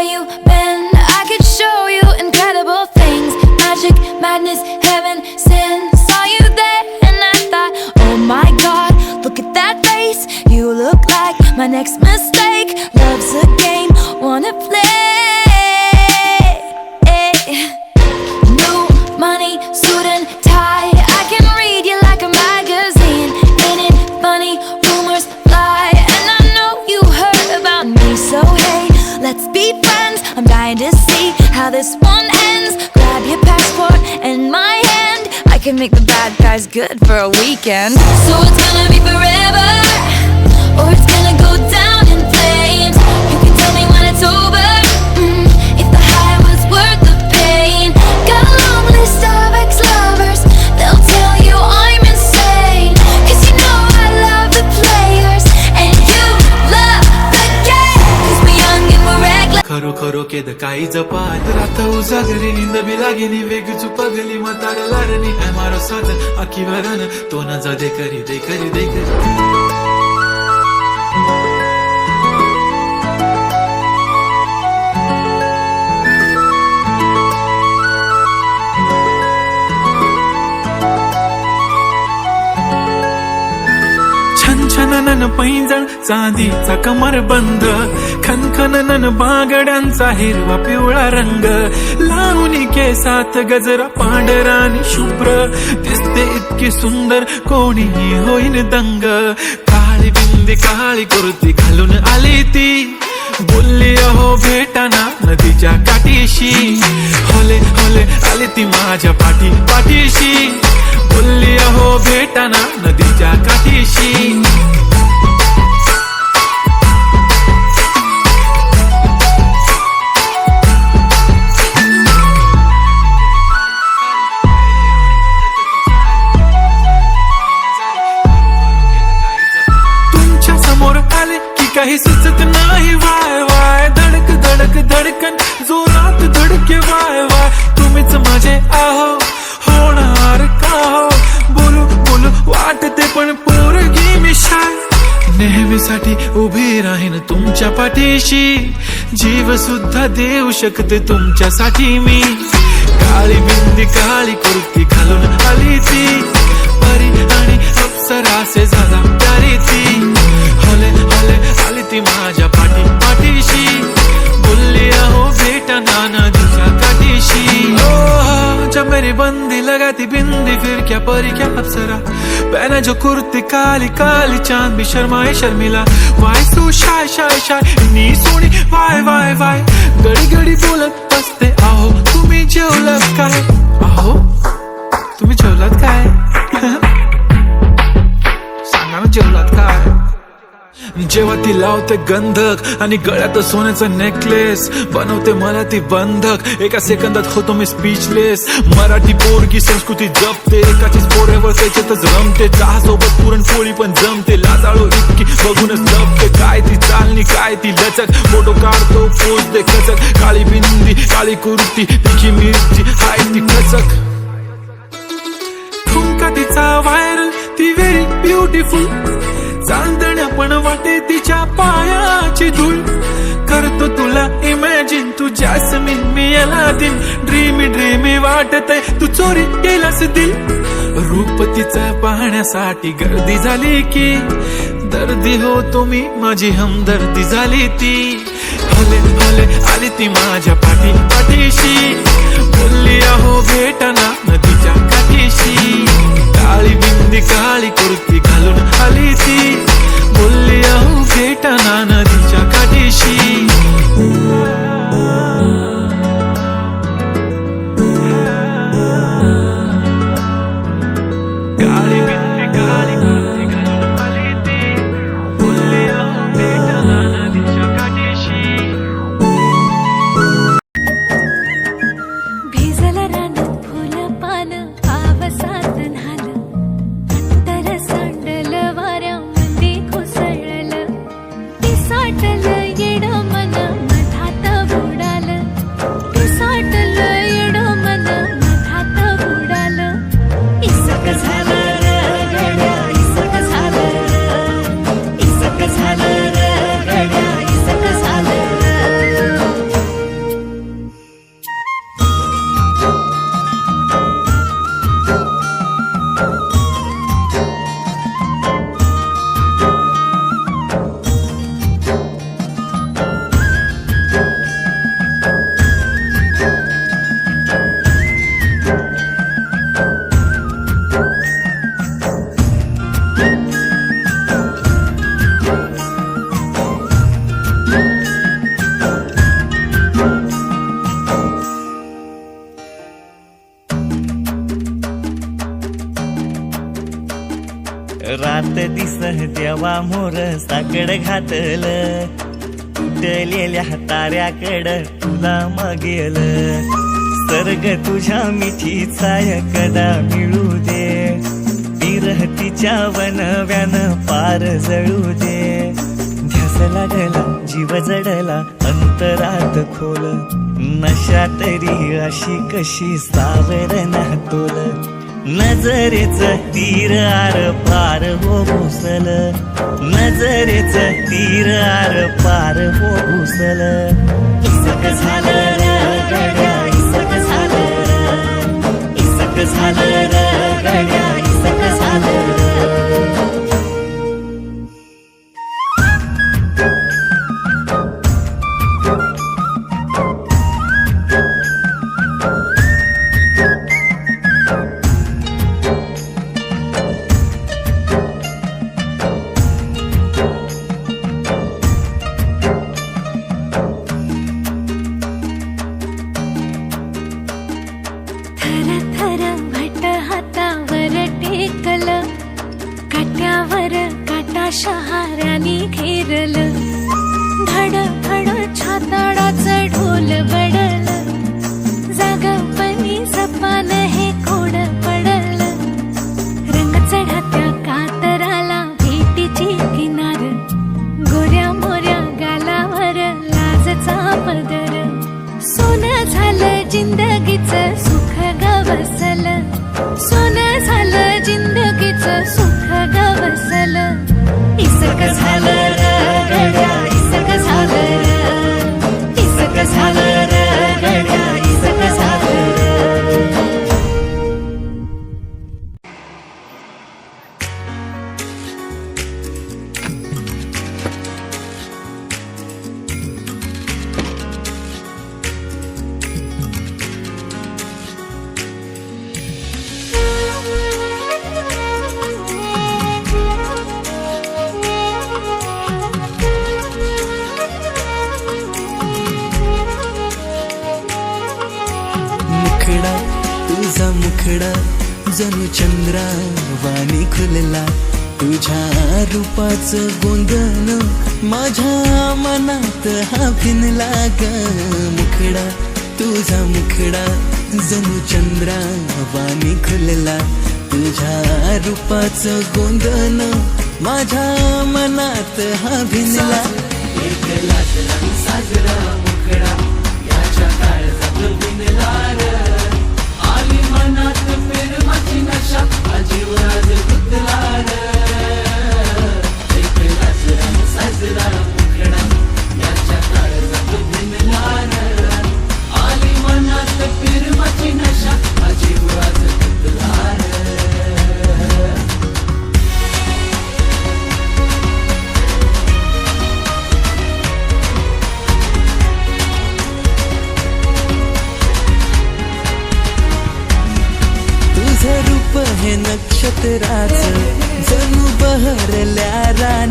where you been. I could show you incredible things, magic, madness, heaven, sin. Saw you there and I thought, oh my God, look at that face. You look like my next mistake. Love's a game, wanna play. New money, suit and tie. I can read you like a magazine. Ain't it funny? Rumors fly, and I know you heard about me. So hey, let's be friends. I'm dying to see how this one ends. Grab your passport and my hand. I can make the bad guys good for a weekend. So it's gonna be forever, or it's gonna go down in flames. You can tell me when it's over, if the high was worth the pain. Got a long list of ex-lovers, they'll tell you I'm insane. Cause you know I love the players, and you love the game. Cause we're young and we're reckless. खरो खरो केद काही जपात रात उजागरी निंद बी लागेनी वेग चुपगली म्हातार लारणी है मारो साथ आखी वरन तो न जा दे करी दे करी दे करी छनछनन पैंजण चांदीचा कमरबंद खनखनन बागड्यांचा हिरवा पिवळा रंग लावणी केसात गजरा पांढरा आणि शुभ्र दिसते इतकी सुंदर कोणीही होईन दंग काळी बिंदी काळी कुर्ती घालून आली ती बोलली अहो भेटाना नदीच्या काठीशी होले होले आली ती माझ्या पाठीशी बोलली अहो भेटाना नदीच्या काठीशी तुमच्या समोर आले की काही सुचत नाही वाय वाय धडक धडक धडकन जोरात धडके वाय वाय तुम्हीच माझे आहो होणार का हो बोलू बोलू वाटते पण पोरगी मी शाय नेहमीसाठी उभी राहीन तुमच्या पाठीशी जीव सुद्धा देऊ शकते तुमच्यासाठी मी काळी बिंदी काळी कुर्ती घालून आली ती परी आणि अप्सरासे झाला प्यारी ती हले हले आली ती माझ्या पाठीशी बोलली अहो भेटना नदीच्या काठीशी जब मेरी बंदी लगाती बिंदी फिर क्या परी क्या अप्सरा पहना जो कुर्ती काली काली चांद भी शर्माए शर्मिला why so shy shy shy नी सोनी वाय वाय वाय गडी गडी बोलत बसते आहो तुम्ही जेवलात काय आहो तुम्ही जेवलात काय सांगा ना जेवलात काय जेव्हा ती लावते गंधक आणि गळ्यात सोन्याचं नेकलेस बनवते मला ती बंधक एका सेकंदात होतो मी स्पीचलेस मराठी पोरगी संस्कृती जपते एकाचीच पोरेवर त्याच्यातच रमते चहा सोबत पुरणपोळी पण जमते लाजाळू इतकी बघूनच जपते काय ती चालणी काय ती लचक फोटो काढतो पोज दे खचक काळी बिंदी काळी कुर्ती तिखी मिरची हाय ती खचक ठुमका तिचा व्हायरल ती व्हेरी ब्युटिफुल चांदण्या पण वाटे तिच्या पायाची धूळ करतो तुला इमॅजिन तू जॅस्मिन मी अलादीन ड्रीमी ड्रीमी वाटतय तू चोरी केलास दिल रूप तिचा पाहण्यासाठी गर्दी झाली की दर्दी होतो मी माझी हमदर्दी झाली ती हले हले आली ती माझ्या पाठीशी बोलली अहो भेटना नदीच्या काठीशी काळी बिंदी काळी कुर्ती घालून आली ती बोलली अहो भेटना नदीच्या काठीशी काळी बिंदी काळी कुर्ती घालून आली ती बोलली अहो भेटना नदीच्या काठीशी दिस देवा मोर साकड घातलं, तुटलेल्या ताऱ्याकडं तुला मागेल. सर्ग तुझ्या मिठी छाया कदा मिळू दे, विरहतीच्या वनव्यानं पार जळू दे. ध्यास लागला जीव जडला अंतरात खोल, नशा तरी अशी कशी सावरणा तोल. नजरेच तीर आर पार हो घुसल, नजरेच तीर आर पार हो घुसल. इसक झालं र गड्या, इसक झालं र, इसक झालं र गड्या, इसक झालं र. थर थर भट हातावर टेकल, काट्यावर काटा शहाऱ्याने घेरल. धड धड छाताडाचं ढोल बडल, जागपणी जपान हे कोड पडल. रंग चढत्या कातराला भेटीची किनार, गोऱ्या मोऱ्या गालावर लाजचा पदर. सोनं झालं जिंदगीचं सुख गवसल, सोनं झालं जिंदगीचं सुख गवसल. इसक झालं र गड्या, इसक झालं र, इसक झालं र गड्या, इसक झालं र. मुखडा तुझा मुखडा जणू चंद्रा वाणी खुलला, तुझ्या रूपाचं गोंधन माझ्या मनात हा भिनला ग. मुखडा तुझा मुखडा जणू चंद्रा वाणी खुलला, तुझ्या रूपाचं गोंधन माझ्या मनात हा भिनला. एक लाजला साजरा मुखडा याच्या काळजात भिनला र, आली मनात प्रेमाची नशा अजीव राज गुंतला र. एक लाजला साजरा मुखडा याच्या काळजात भिनला र, आली मनात प्रेमाची नशा अजीव राज गुंतला र. तुझं रूप हे नक्षत्राचं जणू बहरल्या राणी.